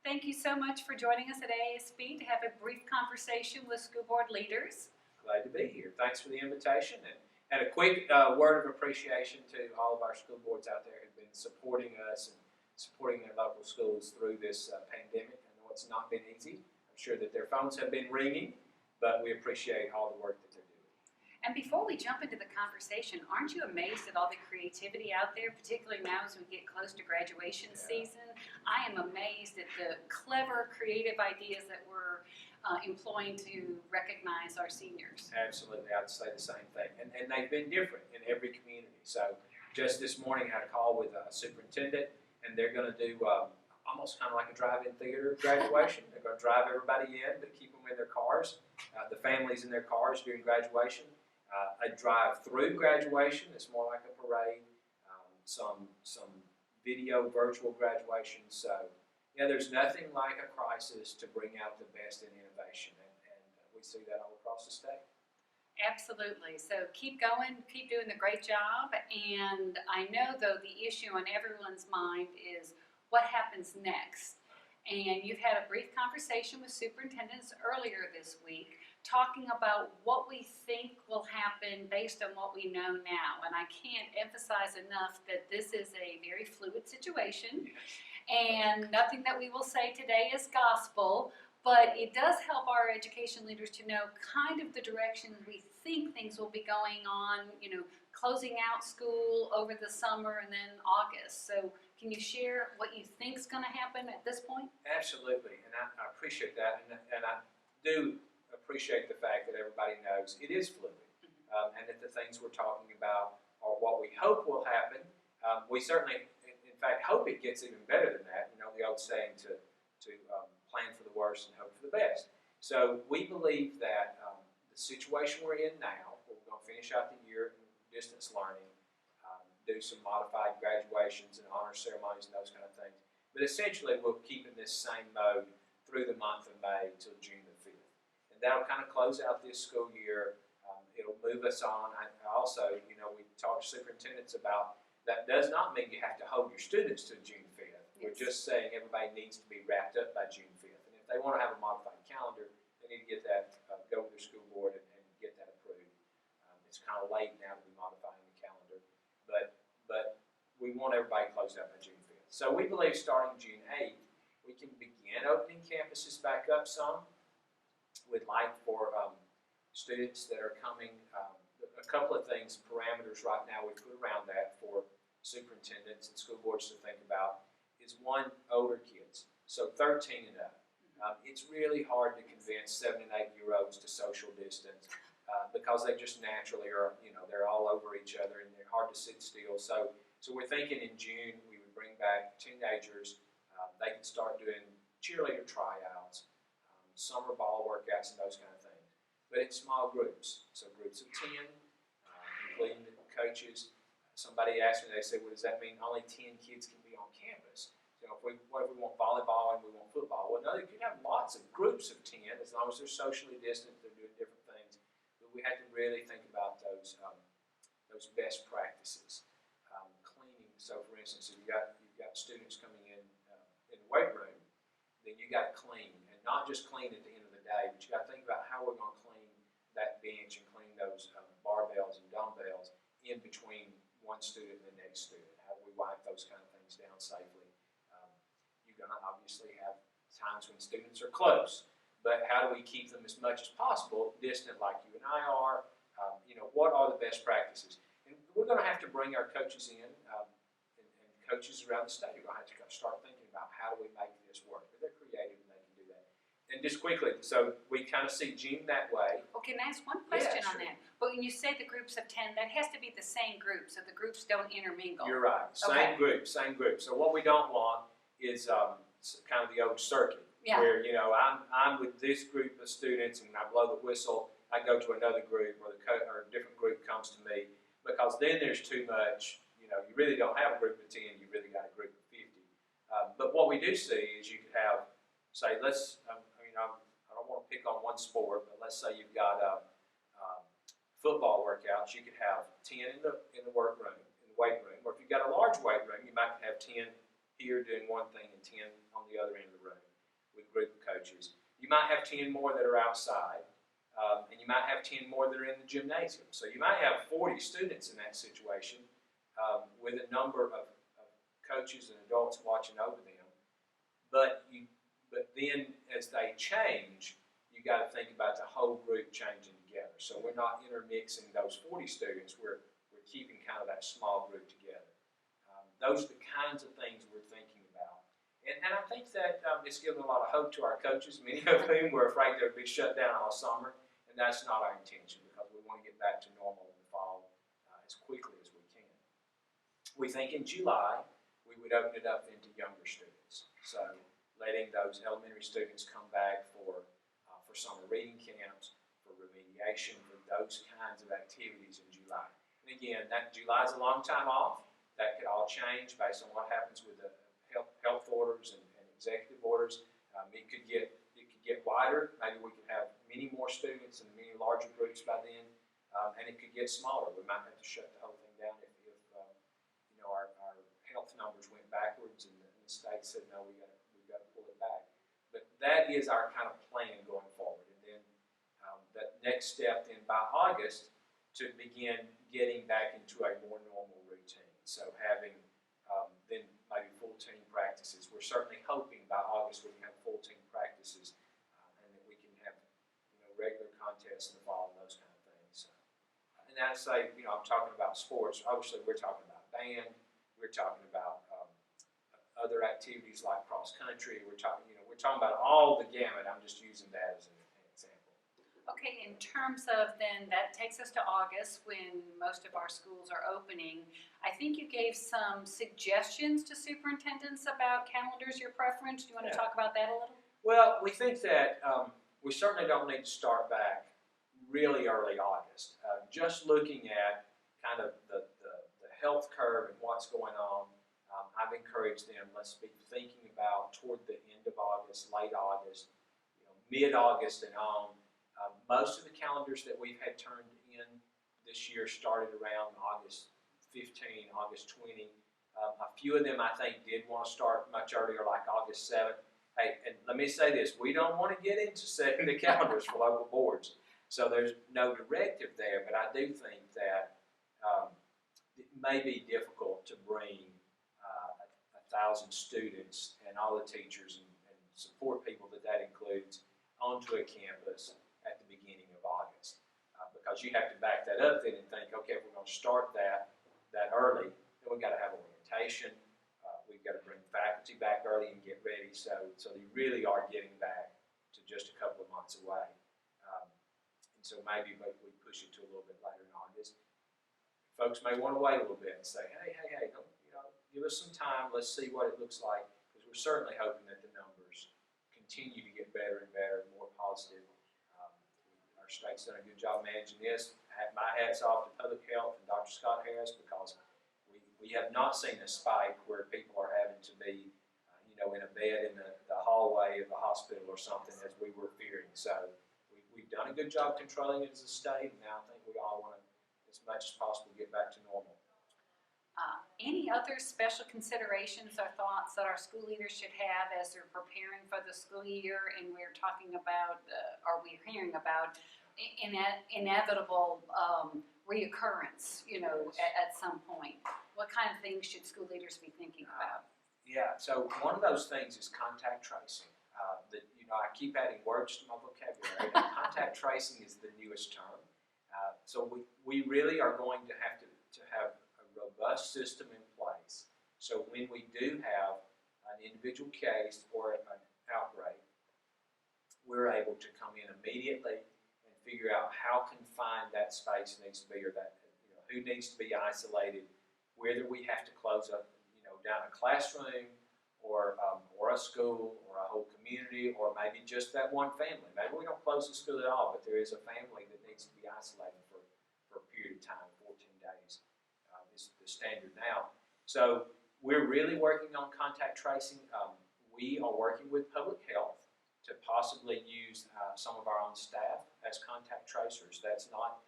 Thank you so much for joining us at AASB to have a brief conversation with school board leaders. Glad to be here. Thanks for the invitation, and a quick word of appreciation to all of our school boards out there who've been supporting us and supporting their local schools through this pandemic. I know it's not been easy. I'm sure that their phones have been ringing, but we appreciate all the work that they're doing. And before we jump into the conversation, aren't you amazed at all the creativity out there, particularly now as we get close to graduation season? I am amazed at the clever, creative ideas that we're employing to recognize our seniors. Absolutely, I'd say the same thing. And they've been different in every community. So just this morning I had a call with a superintendent, and they're going to do almost kind of like a drive-in theater graduation. They're going to drive everybody in, but keep them in their cars, the families in their cars during graduation. A drive-through graduation, it's more like a parade, some video virtual graduations. So yeah, there's nothing like a crisis to bring out the best in innovation, and we see that all across the state. Absolutely. So keep going, keep doing the great job. And I know, though, the issue on everyone's mind is what happens next. And you've had a brief conversation with superintendents earlier this week talking about what we think will happen based on what we know now. And I can't emphasize enough that this is a very fluid situation. And nothing that we will say today is gospel, but it does help our education leaders to know kind of the direction we think things will be going on, closing out school over the summer and then August. So can you share what you think is going to happen at this point? Absolutely, and I appreciate that, and I do appreciate the fact that everybody knows it is fluid, and that the things we're talking about are what we hope will happen. We certainly, in fact, hope it gets even better than that. The old saying to plan for the worst and hope for the best. So we believe that the situation we're in now, we're going to finish out the year in distance learning, do some modified graduations and honor ceremonies and those kind of things. But essentially, we'll keep in this same mode through the month of May till June the 5th. And that'll kind of close out this school year. It'll move us on. I also, we talked to superintendents about that does not mean you have to hold your students to June 5th. Yes. We're just saying everybody needs to be wrapped up by June 5th. And if they want to have a modified calendar, they need to get that, go with their school board and get that approved. It's kind of late now to be modifying the calendar, but we want everybody closed out by June 5th. So we believe starting June 8th, we can begin opening campuses back up some. We'd like for students that are coming, a couple of things, parameters right now we put around that for superintendents and school boards to think about is one, older kids, so 13 and up. It's really hard to convince 7 and 8 year olds to social distance because they just naturally are, they're all over each other and they're hard to sit still. So we're thinking in June we would bring back teenagers. They can start doing cheerleader tryouts, summer ball workouts, and those kind of things. But in small groups, so groups of 10, including the coaches. Somebody asked me, they said, well, does that mean only 10 kids can be on campus? What if we want volleyball and we want football? Well, no, you can have lots of groups of 10 as long as they're socially distant, they're doing different things. But we have to really think about those best practices. Cleaning, so for instance, if you've got students coming in the weight room, then you got to clean, and not just clean at the end of the day, but you got to think about how we're going to clean that bench and clean those barbells and dumbbells in between one student and the next student. How do we wipe those kind of things down safely? You're going to obviously have times when students are close, but how do we keep them as much as possible distant like you and I are? What are the best practices? And we're going to have to bring our coaches in, and coaches around the state are going to have to start thinking about how do we make this work. But they're creative and they can do that. And just quickly, so we kind of see June that way. Okay, can I ask one question on Sure. that? But when you say the groups of 10, that has to be the same group, so the groups don't intermingle. You're right. Same group. So what we don't want is kind of the old circuit. Yeah. Where, I'm with this group of students and when I blow the whistle, I go to another group or or a different group comes to me, because then there's too much, you really don't have a group of 10, you really got a group of 50. But what we do see is you could have, say, I don't want to pick on one sport, but let's say you've got football workouts, you could have 10 in the workroom, in the weight room, or if you've got a large weight room, you might have 10 here doing one thing and 10 on the other end of the room. with a group of coaches. You might have 10 more that are outside, and you might have 10 more that are in the gymnasium. So you might have 40 students in that situation with a number of coaches and adults watching over them. But then as they change, you got to think about the whole group changing together. So we're not intermixing those 40 students. We're keeping kind of that small group together. Those are the kinds of things we're thinking about. And I think that it's given a lot of hope to our coaches, many of whom were afraid they would be shut down all summer. And that's not our intention, because we want to get back to normal in the fall as quickly as we can. We think in July we would open it up then to younger students. So letting those elementary students come back for summer reading camps, for remediation, for those kinds of activities in July. And again, that July is a long time off. That could all change based on what happens with the health orders and executive orders. It could get wider. Maybe we could have many more students and many larger groups by then, and it could get smaller. We might have to shut the whole thing down if our health numbers went backwards and the state said no, we got to pull it back. But that is our kind of plan going forward. And then that next step then by August to begin getting back into a more normal routine. So having then maybe full team practices. We're certainly hoping by August we can have full team practices and that we can have regular contests in the fall and those kind of things. And I say, I'm talking about sports. Obviously, we're talking about band. We're talking about other activities like cross country. We're talking about all the gamut. I'm just using that as an example. Okay, in terms of then, that takes us to August when most of our schools are opening. I think you gave some suggestions to superintendents about calendars, your preference. Do you want to talk about that a little? Well, we think that we certainly don't need to start back really early August. Just looking at kind of the health curve and what's going on, I've encouraged them, let's be thinking about toward the end of August, late August, mid-August and on. Most of the calendars that we've had turned in this year started around August 15, August 20. A few of them, I think, did want to start much earlier, like August 7th. Hey, and let me say this, we don't want to get into setting the calendars for local boards. So there's no directive there, but I do think that it may be difficult to bring 1,000 students and all the teachers and support people that includes onto a campus at the beginning of August. Because you have to back that up then and think, okay, if we're going to start that early, then we've got to have orientation. We've got to bring faculty back early and get ready. So they really are getting back to just a couple of months away. And so maybe we push it to a little bit later in August. Folks may want to wait a little bit and say, hey, don't, give us some time. Let's see what it looks like, because we're certainly hoping that the numbers continue to get better and better, more positive. Our state's done a good job managing this. My hat's off to public health and Dr. Scott Harris, because we have not seen a spike where people are having to be, in a bed in the hallway of the hospital or something, as we were fearing. So we've done a good job controlling it as a state, and now I think we all want to, as much as possible, get back to normal. Any other special considerations or thoughts that our school leaders should have as they're preparing for the school year? And we're talking about, or we're hearing about, inevitable reoccurrance, at some point. What kind of things should school leaders be thinking about? Yeah, so one of those things is contact tracing. I keep adding words to my vocabulary. Contact tracing is the newest term. So we really are going to have a robust system in place. So when we do have an individual case or an outbreak, we're able to come in immediately and figure out how confined that space needs to be, or that who needs to be isolated, whether we have to close up down a classroom or a school or a whole community, or maybe just that one family. Maybe we don't close the school at all, but there is a family that needs to be isolated for a period of time. 14 days is the standard now. So we're really working on contact tracing. We are working with public health to possibly use some of our own staff as contact tracers. That's not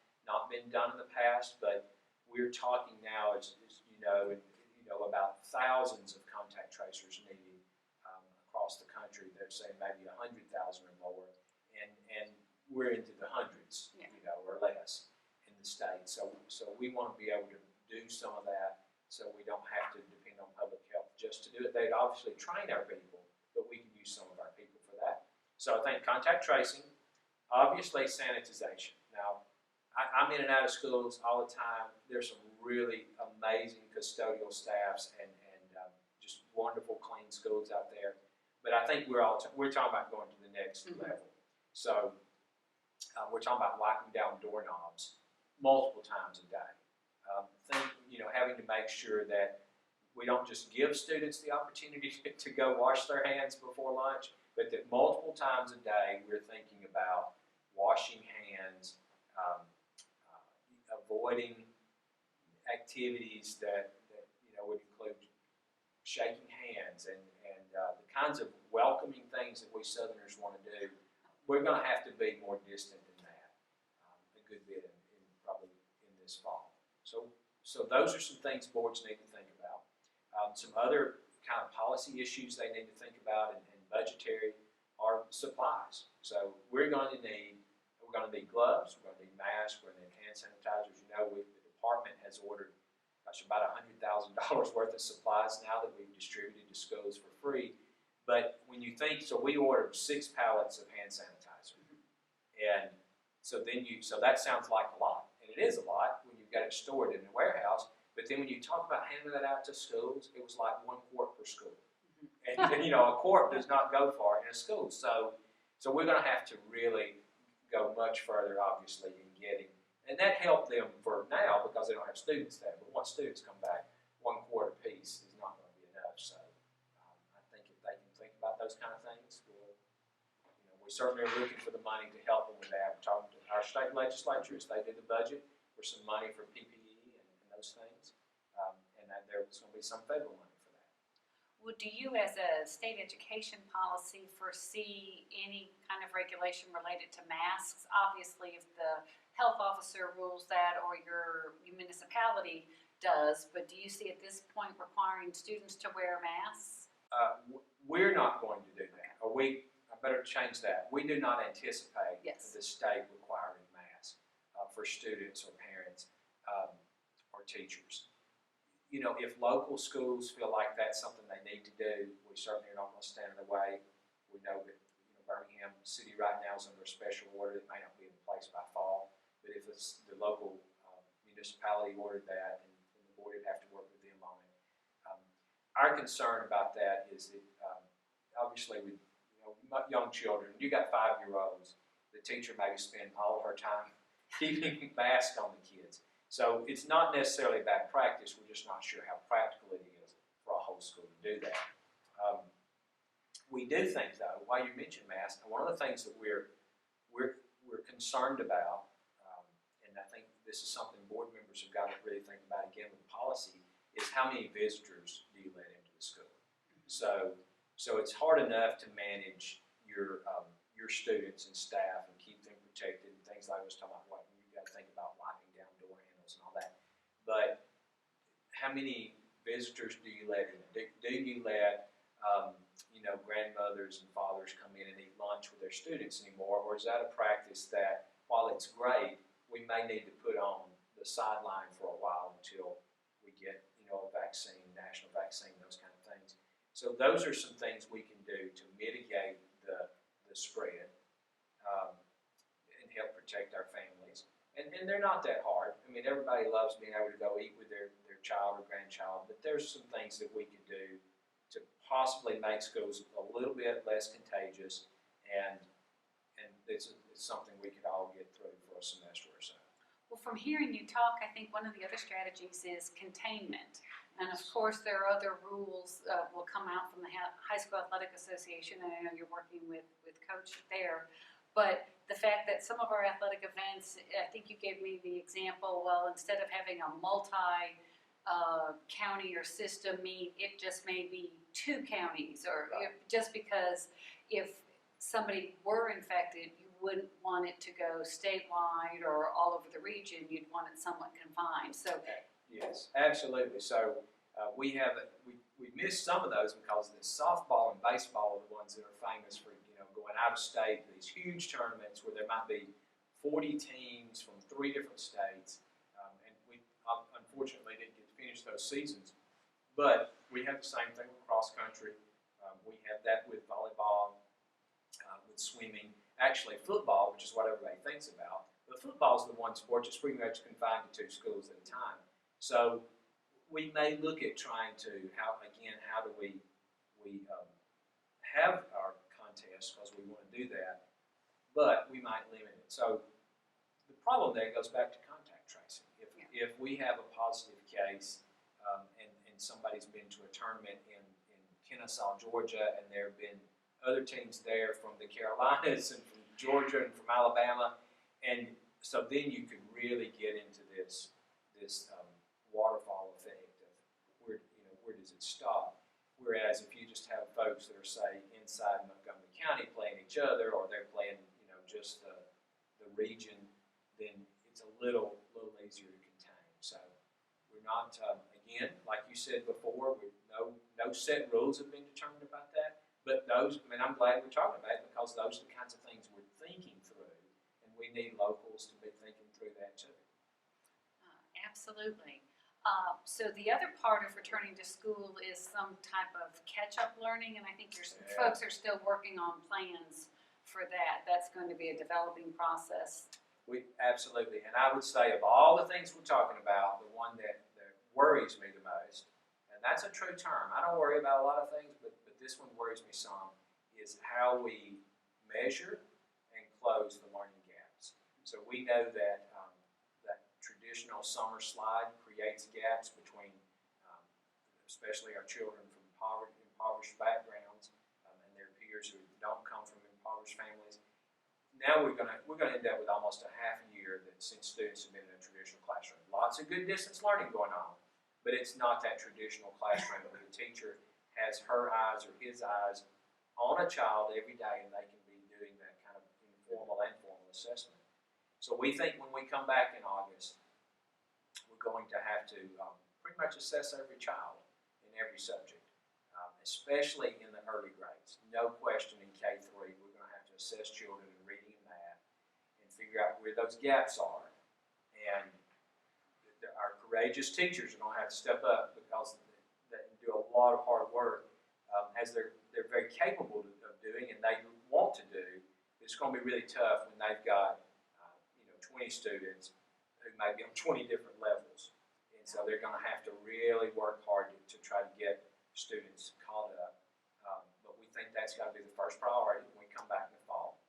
been done in the past, but we're talking now, as you know, about thousands of contact tracers needed across the country, they're saying maybe 100,000 or more, and we're into the hundreds, Yeah. or less in the state. So we want to be able to do some of that, so we don't have to depend on public health just to do it. They'd obviously train our people, but we can use some of our people for that. So I think contact tracing, obviously sanitization. Now, I'm in and out of schools all the time. There's some really amazing custodial staffs and just wonderful clean schools out there. But I think we're talking about going to the next level. So we're talking about wiping down doorknobs multiple times a day. Having to make sure that we don't just give students the opportunity to go wash their hands before lunch, but that multiple times a day we're thinking about washing hands, avoiding activities that would include shaking hands and the kinds of welcoming things that we Southerners want to do. We're going to have to be more distant than that a good bit probably in this fall. So those are some things boards need to think about. Some other kind of policy issues they need to think about and budgetary are supplies. So we're going to need gloves, we're going to need masks, we're going to need hand sanitizers. The department has ordered about $100,000 worth of supplies now that we've distributed to schools for free. But when you think, so we ordered 6 pallets of hand sanitizer, and so that sounds like a lot, and it is a lot when you've got it stored in a warehouse. But then when you talk about handing that out to schools, it was like 1 quart per school, and a quart does not go far in a school. So we're going to have to really go much further, obviously, in getting, and that helped them for now because they don't have students there. But once students come back, 1 quart apiece is not going to be enough. So I think if they can think about those kind of things, we certainly are looking for the money to help them with that. We're talking to our state legislature as they do the budget for some money for PPE and those things, and that there's going to be some federal money for that. Well, do you, as a state education policy, foresee any kind of regulation related to masks? Obviously, if the health officer rules that or your municipality does, but do you see at this point requiring students to wear masks? We're not going to do that. I better change that. We do not anticipate the state requiring masks for students or parents or teachers. If local schools feel like that's something they need to do, we certainly are not going to stand in the way. We know that Birmingham City right now is under a special order that may not be in place by fall, but if it's the local municipality ordered that, and the board would have to work with them on it. Our concern about that is that obviously with young children, you got 5-year-olds, the teacher may spend all of her time keeping masks on the kids. So it's not necessarily bad practice, we're just not sure how practical it is for a whole school to do that. We do think, though, while you mentioned masks, one of the things that we're concerned about, and I think this is something board members have got to really think about again with policy, is how many visitors do you let into the school. So it's hard enough to manage your students and staff and keep them protected and things like I was talking about. You've got to think about wiping down door handles and all that. But how many visitors do you let in? Do you let grandmothers and fathers come in and eat lunch with their students anymore, or is that a practice that, while it's great, we may need to put on the sideline for a while until we get a vaccine, national vaccine, those kind of things. So those are some things we can do to mitigate the spread and help protect our families. And they're not that hard. I mean, everybody loves being able to go eat with their child or grandchild, but there's some things that we could do to possibly make schools a little bit less contagious, and it's something we could all get through for a semester or so. Well, from hearing you talk, I think one of the other strategies is containment. And of course, there are other rules will come out from the High School Athletic Association, and I know you're working with Coach there. But the fact that some of our athletic events, I think you gave me the example, well, instead of having a multi-county or system meet, it just may be 2 counties, or just because if somebody were infected, you wouldn't want it to go statewide or all over the region. You'd want it somewhat confined. So yes, absolutely. So we we missed some of those because the softball and baseball are the ones that are famous for, going out of state, these huge tournaments where there might be 40 teams from 3 different states. And we unfortunately didn't get to finish those seasons. But we have the same thing with cross country. We have that with volleyball, with swimming. Actually, football, which is what everybody thinks about. But football is the one sport that's pretty much confined to 2 schools at a time. So we may look at trying to, how do we have our contests because we want to do that, but we might limit it. So the problem there goes back to contact tracing. If we have a positive case and somebody's been to a tournament in Kennesaw, Georgia, and there have been other teams there from the Carolinas and from Georgia and from Alabama, and so then you could really get into this waterfall effect of where does it stop? Whereas if you just have folks that are, say, inside Montgomery County playing each other, or they're playing just the region, then it's a little easier to contain. So we're not again, like you said before, no set rules have been determined about that. But I'm glad we're talking about it because those are the kinds of things we're thinking through, and we need locals to be thinking through that too. Absolutely. So the other part of returning to school is some type of catch-up learning, and I think your folks are still working on plans for that. That's going to be a developing process. We absolutely, and I would say of all the things we're talking about, the one that worries me the most, and that's a true term. I don't worry about a lot of things, but this one worries me some, is how we measure and close the learning gaps. So we know that that traditional summer slide creates gaps between, especially our children from impoverished backgrounds and their peers who don't come from impoverished families. Now we're gonna end up with almost a half a year that since students have been in a traditional classroom. Lots of good distance learning going on, but it's not that traditional classroom where the teacher has her eyes or his eyes on a child every day, and they can be doing that kind of informal and formal assessment. So we think when we come back in August, we're going to have to pretty much assess every child in every subject, especially in the early grades. No question in K-3, we're going to have to assess children in reading and math and figure out where those gaps are. And our courageous teachers are going to have to step up because they do a lot of hard work as they're very capable of doing and they want to do. It's going to be really tough when they've got 20 students who may be on 20 different levels. And so they're going to have to really work hard to try to get students caught up. But we think that's got to be the first priority when we come back in the fall.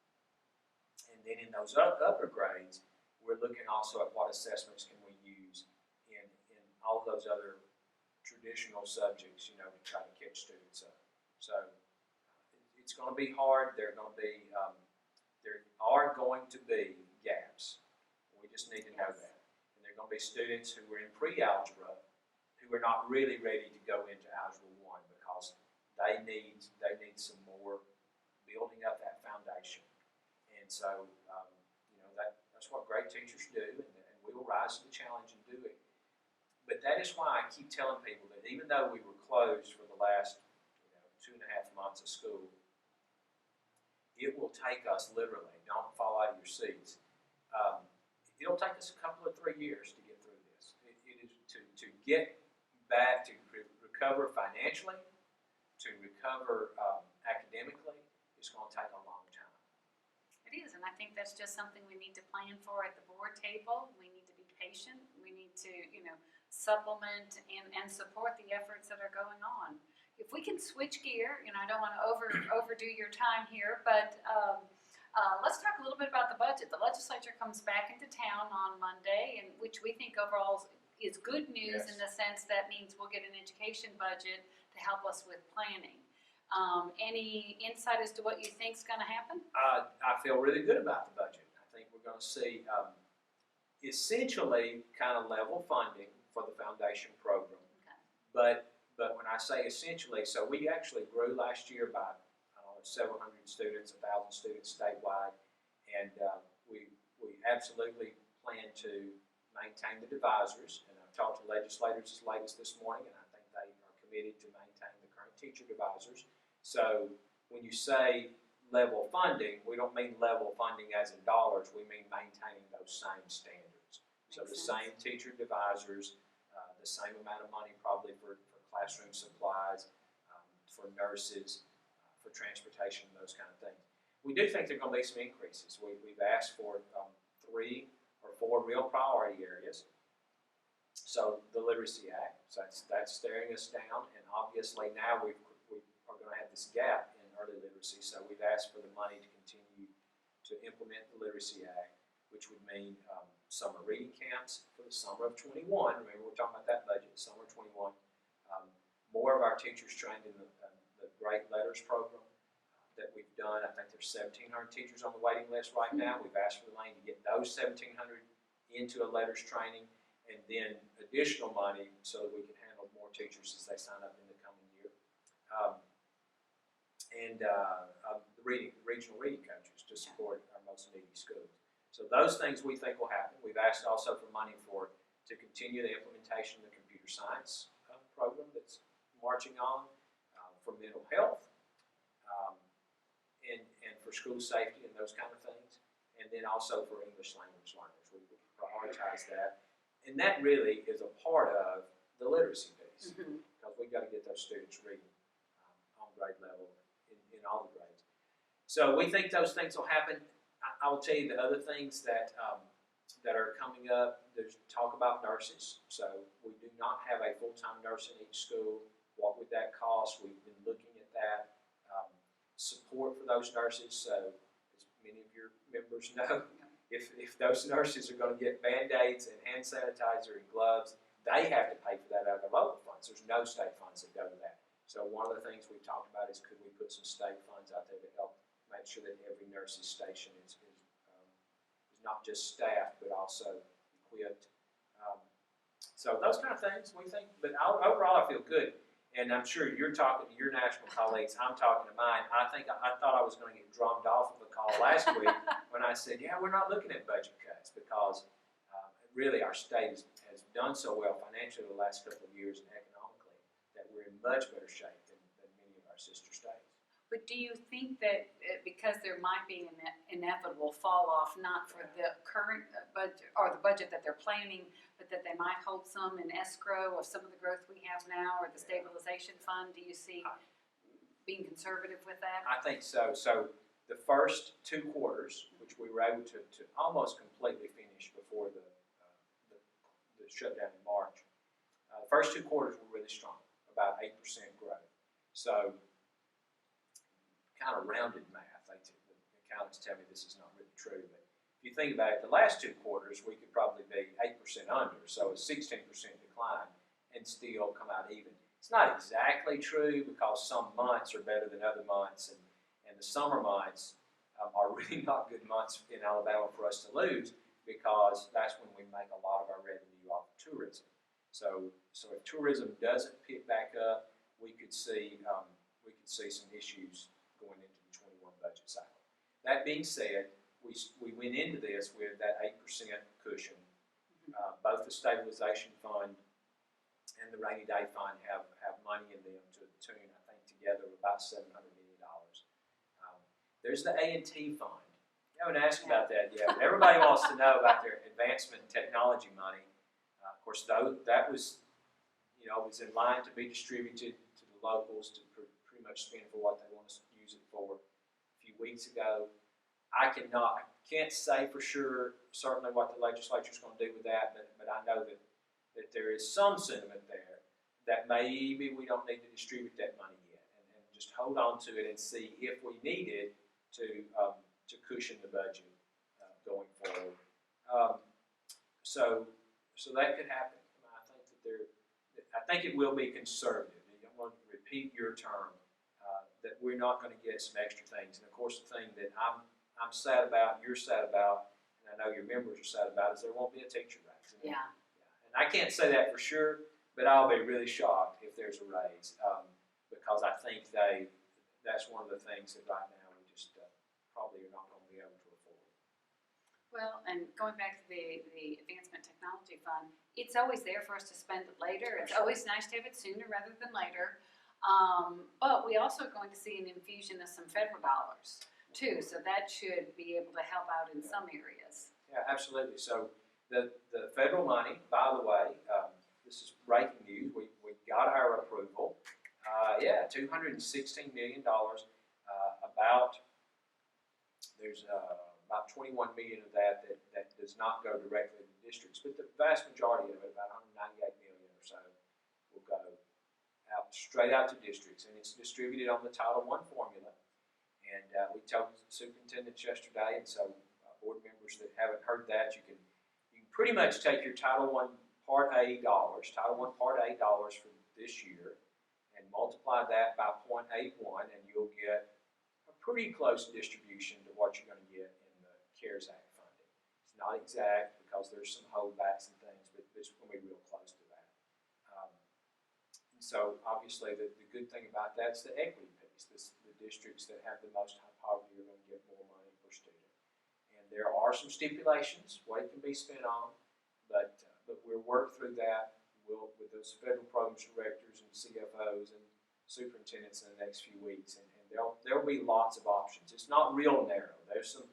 And then in those upper grades, we're looking also at what assessments can we use in all of those other traditional subjects, to try to catch students up. So it's going to be hard. There are going to be gaps. We just need to know that. And there are going to be students who are in pre-algebra who are not really ready to go into Algebra 1 because they need some more building up that foundation. And so, that's what great teachers do, and we will rise to the challenge and do it. But that is why I keep telling people that even though we were closed for the last 2.5 months of school, it will take us literally, don't fall out of your seats, it'll take us a couple of 3 years to get through this. It is to get back, to recover financially, to recover academically, it's going to take a long time. It is, and I think that's just something we need to plan for at the board table. We need to be patient. We need to, supplement and support the efforts that are going on. If we can switch gear, I don't want to overdo your time here, but let's talk a little bit about the budget. The legislature comes back into town on Monday, and which we think overall is good news. Yes. In the sense that means we'll get an education budget to help us with planning. Any insight as to what you think is going to happen? I feel really good about the budget. I think we're going to see essentially kind of level funding for the foundation program. Okay. But when I say essentially, so we actually grew last year by several hundred students, 1,000 students statewide, and we absolutely plan to maintain the divisors. And I've talked to legislators as late as this morning, and I think they are committed to maintain teacher advisors. So when you say level funding, we don't mean level funding as in dollars, we mean maintaining those same standards. So the same teacher advisors, the same amount of money probably for classroom supplies, for nurses, for transportation, and those kind of things. We do think there are going to be some increases. We've asked for 3 or 4 real priority areas. So the Literacy Act, so that's staring us down, and obviously now we are going to have this gap in early literacy, so we've asked for the money to continue to implement the Literacy Act, which would mean summer reading camps for the summer of 21. Remember, we're talking about that budget, summer 21. More of our teachers trained in the Great Letters program that we've done. I think there's 1,700 teachers on the waiting list right now. We've asked for the money to get those 1,700 into a letters training, and then additional money so that we can handle more teachers as they sign up in the coming year. The regional reading coaches to support our most needy schools. So those things we think will happen. We've asked also for money to continue the implementation of the computer science program that's marching on, for mental health, and for school safety and those kind of things, and then also for English language learners. We prioritize that. And that really is a part of the literacy piece, because we've got to get those students reading on grade level in all the grades. So we think those things will happen. I will tell you the other things that are coming up. There's talk about nurses. So we do not have a full-time nurse in each school. What would that cost? We've been looking at that. Support for those nurses. So as many of your members know, if those nurses are going to get Band-Aids and hand sanitizer and gloves, they have to pay for that out of the local funds. There's no state funds that go to that. So one of the things we've talked about is, could we put some state funds out there to help make sure that every nurse's station is not just staffed but also equipped. So those kind of things we think. But overall, I feel good. And I'm sure you're talking to your national colleagues, I'm talking to mine. I thought I was going to get drummed off of a call last week when I said, yeah, we're not looking at budget cuts, because really our state has done so well financially the last couple of years and economically that we're in much better shape than many of our sister states. But do you think that because there might be an inevitable fall off, not for the current budget or the budget that they're planning, but that they might hold some in escrow of some of the growth we have now, or the stabilization fund? Do you see being conservative with that? I think so. So the first 2 quarters, which we were able to almost completely finish before the shutdown in March, the first 2 quarters were really strong, about 8% growth. So kind of rounded math. The accountants tell me this is not really true, but if you think about it, the last 2 quarters we could probably be 8% under, so a 16% decline, and still come out even. It's not exactly true, because some months are better than other months, and the summer months are really not good months in Alabama for us to lose, because that's when we make a lot of our revenue off of tourism. So if tourism doesn't pick back up, we could see some issues going into the 21 budget cycle. That being said, we went into this with that 8% cushion. Both the stabilization fund and the rainy day fund have money in them to the tune, I think, together of about $700 million. There's the A&T fund. You haven't asked about that yet. Everybody wants to know about their advancement in technology money. Of course, that was, was in line to be distributed to the locals to pretty much spend for what they want to use it for. A few weeks ago, I can't say for sure certainly what the legislature is going to do with that, but I know that there is some sentiment there that maybe we don't need to distribute that money yet, and just hold on to it and see if we need it to cushion the budget going forward. So that could happen. I think it will be conservative. I'm going to repeat your term, that we're not going to get some extra things. And of course, the thing that I'm sad about, you're sad about, and I know your members are sad about, is there won't be a teacher raise. Yeah. And I can't say that for sure, but I'll be really shocked if there's a raise, because I think that's one of the things that right now we just probably are not going to be able to afford. Well, and going back to the Advancement Technology Fund, it's always there for us to spend it later. It's always nice to have it sooner rather than later. But we also are going to see an infusion of some federal dollars too, so that should be able to help out in some areas. Yeah, absolutely. So the federal money, by the way, this is breaking news. We got our approval. $216 million. There's about 21 million of that does not go directly to districts, but the vast majority of it, about 198 million or so, will go straight out to districts, and it's distributed on the Title I formula. And we told superintendents yesterday, and so board members that haven't heard that, you can pretty much take your Title I Part A dollars for this year, and multiply that by 0.81, and you'll get a pretty close distribution to what you're going to get in the CARES Act funding. It's not exact because there's some holdbacks and things, but it's going to be real close to that. So obviously the good thing about that is the equity piece. The districts that have the most high poverty are going to get more money per student. And there are some stipulations what it can be spent on, but we'll work through that with those federal programs directors and CFOs and superintendents in the next few weeks, and there'll be lots of options. It's not real narrow. There's some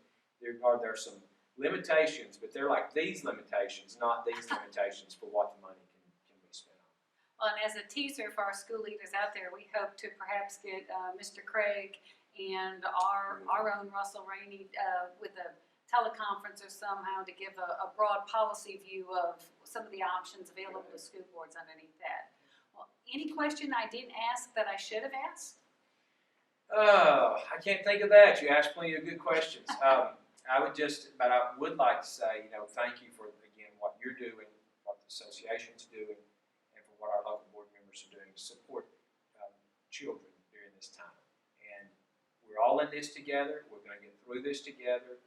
limitations, but they're like these limitations, not these limitations for what the money can be spent on. Well, and as a teaser for our school leaders out there, we hope to perhaps get Mr. Craig and our own Russell Rainey with a teleconference or somehow to give a broad policy view of some of the options available to school boards underneath that. Well, any question I didn't ask that I should have asked? I can't think of that. You asked plenty of good questions. I would like to say, thank you for, again, what you're doing, what the association's doing, and for what our local board members are doing to support children during this time. And we're all in this together. We're going to get through this together.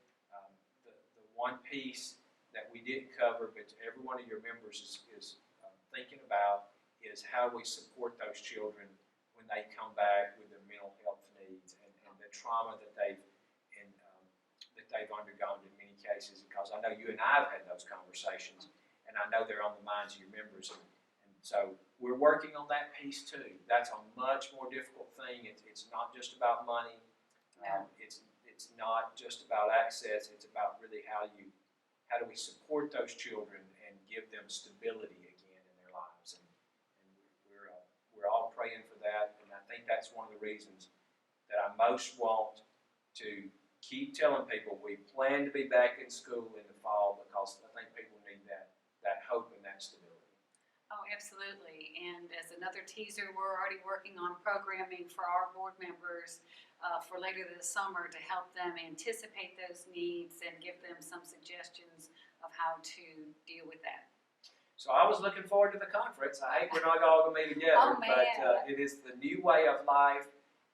The one piece that we didn't cover, but every one of your members is thinking about, is how we support those children when they come back with their mental health needs and the trauma that they've undergone in many cases. Because I know you and I have had those conversations, and I know they're on the minds of your members. And so we're working on that piece too. That's a much more difficult thing. It's not just about money. It's not just about access. It's about really how do we support those children and give them stability again in their lives. And we're all praying for that. And I think that's one of the reasons that I most want to keep telling people we plan to be back in school in the fall, because I think people need that hope and that stability. Oh, absolutely. And as another teaser, we're already working on programming for our board members for later this summer to help them anticipate those needs and give them some suggestions of how to deal with that. So I was looking forward to the conference. I hate we're not all going to be together, but it is the new way of life.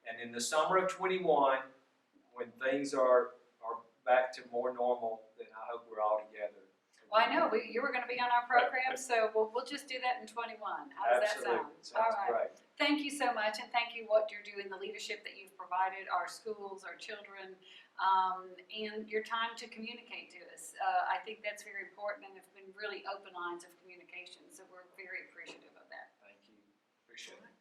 And in the summer of 21, when things are back to more normal, then I hope we're all together. Well, I know you were going to be on our program, so we'll just do that in 21. How does that sound? Sounds all right. Great. Thank you so much, and thank you what you're doing, the leadership that you've provided our schools, our children, and your time to communicate to us. I think that's very important, and have been really open lines of communication, so we're very appreciative of that. Thank you. Appreciate it.